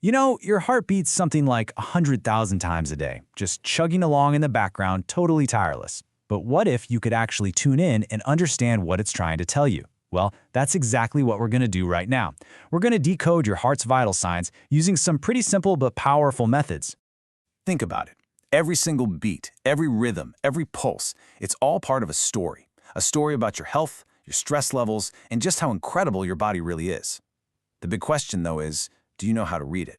You know, your heart beats something like 100,000 times a day, just chugging along in the background, totally tireless. But what if you could actually tune in and understand what it's trying to tell you? Well, that's exactly what we're going to do right now. We're going to decode your heart's vital signs using some pretty simple but powerful methods. Think about it. Every single beat, every rhythm, every pulse, it's all part of a story. A story about your health, your stress levels, and just how incredible your body really is. The big question, though, is, do you know how to read it?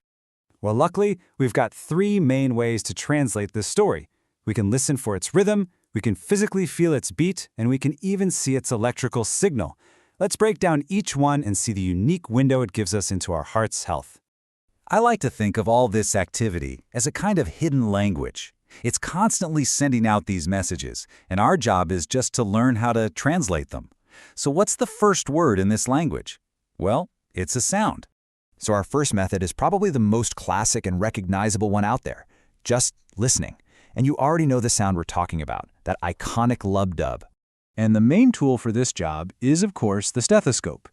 Well, luckily, we've got three main ways to translate this story. We can listen for its rhythm, we can physically feel its beat, and we can even see its electrical signal. Let's break down each one and see the unique window it gives us into our heart's health. I like to think of all this activity as a kind of hidden language. It's constantly sending out these messages, and our job is just to learn how to translate them. So what's the first word in this language? Well, it's a sound. So our first method is probably the most classic and recognizable one out there, just listening. And you already know the sound we're talking about, that iconic lub-dub. And the main tool for this job is, of course, the stethoscope.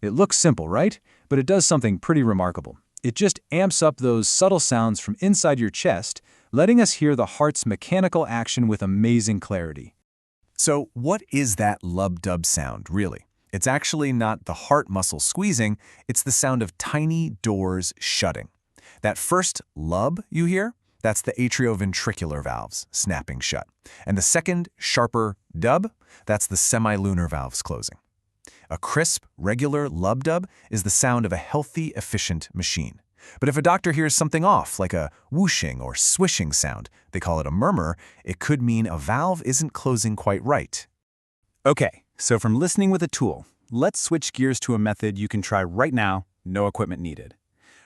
It looks simple, right? But it does something pretty remarkable. It just amps up those subtle sounds from inside your chest, letting us hear the heart's mechanical action with amazing clarity. So what is that lub-dub sound, really? It's actually not the heart muscle squeezing, it's the sound of tiny doors shutting. That first lub you hear, that's the atrioventricular valves snapping shut. And the second, sharper dub, that's the semilunar valves closing. A crisp, regular lub-dub is the sound of a healthy, efficient machine. But if a doctor hears something off, like a whooshing or swishing sound, they call it a murmur, it could mean a valve isn't closing quite right. Okay, so from listening with a tool, let's switch gears to a method you can try right now, no equipment needed.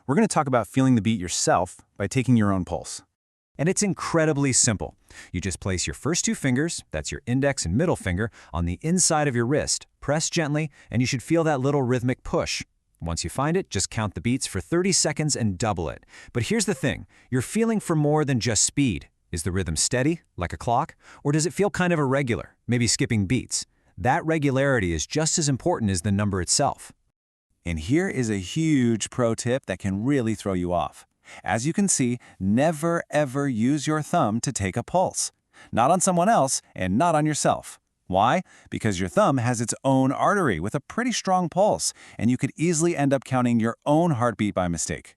We're going to talk about feeling the beat yourself by taking your own pulse. And it's incredibly simple. You just place your first two fingers, that's your index and middle finger, on the inside of your wrist, press gently, and you should feel that little rhythmic push. Once you find it, just count the beats for 30 seconds and double it. But here's the thing, you're feeling for more than just speed. Is the rhythm steady, like a clock, or does it feel kind of irregular, maybe skipping beats? That regularity is just as important as the number itself. And here is a huge pro tip that can really throw you off. As you can see, never ever use your thumb to take a pulse. Not on someone else and not on yourself. Why? Because your thumb has its own artery with a pretty strong pulse, and you could easily end up counting your own heartbeat by mistake.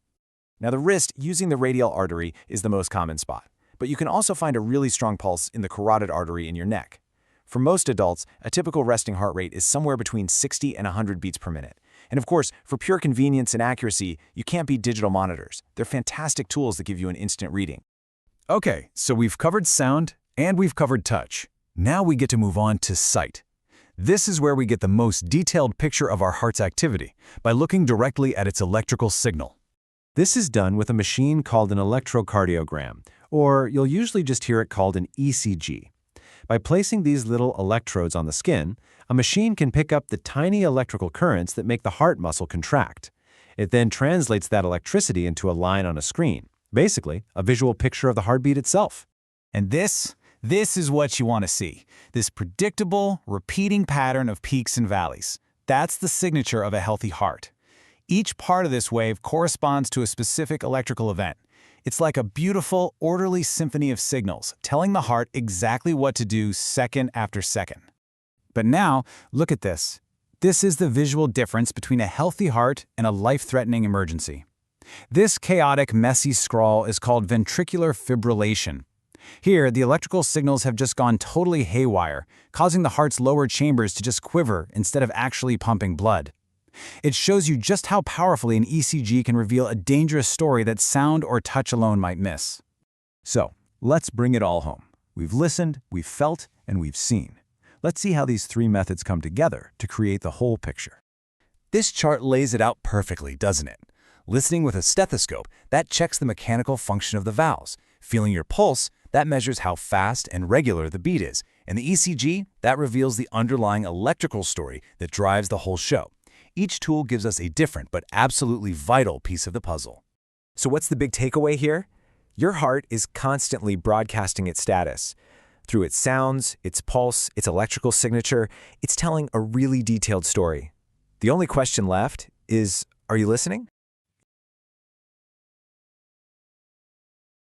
Now the wrist, using the radial artery, is the most common spot. But you can also find a really strong pulse in the carotid artery in your neck. For most adults, a typical resting heart rate is somewhere between 60 and 100 beats per minute. And of course, for pure convenience and accuracy, you can't beat digital monitors. They're fantastic tools that give you an instant reading. Okay, so we've covered sound and we've covered touch. Now we get to move on to sight. This is where we get the most detailed picture of our heart's activity by looking directly at its electrical signal. This is done with a machine called an electrocardiogram, or you'll usually just hear it called an ECG. By placing these little electrodes on the skin, a machine can pick up the tiny electrical currents that make the heart muscle contract. It then translates that electricity into a line on a screen, basically a visual picture of the heartbeat itself. And this is what you want to see. This predictable, repeating pattern of peaks and valleys. That's the signature of a healthy heart. Each part of this wave corresponds to a specific electrical event. It's like a beautiful, orderly symphony of signals, telling the heart exactly what to do second after second. But now, look at this. This is the visual difference between a healthy heart and a life-threatening emergency. This chaotic, messy scrawl is called ventricular fibrillation. Here, the electrical signals have just gone totally haywire, causing the heart's lower chambers to just quiver instead of actually pumping blood. It shows you just how powerfully an ECG can reveal a dangerous story that sound or touch alone might miss. So, let's bring it all home. We've listened, we've felt, and we've seen. Let's see how these three methods come together to create the whole picture. This chart lays it out perfectly, doesn't it? Listening with a stethoscope, that checks the mechanical function of the valves. Feeling your pulse, that measures how fast and regular the beat is. And the ECG, that reveals the underlying electrical story that drives the whole show. Each tool gives us a different but absolutely vital piece of the puzzle. So what's the big takeaway here? Your heart is constantly broadcasting its status. Through its sounds, its pulse, its electrical signature, it's telling a really detailed story. The only question left is, are you listening?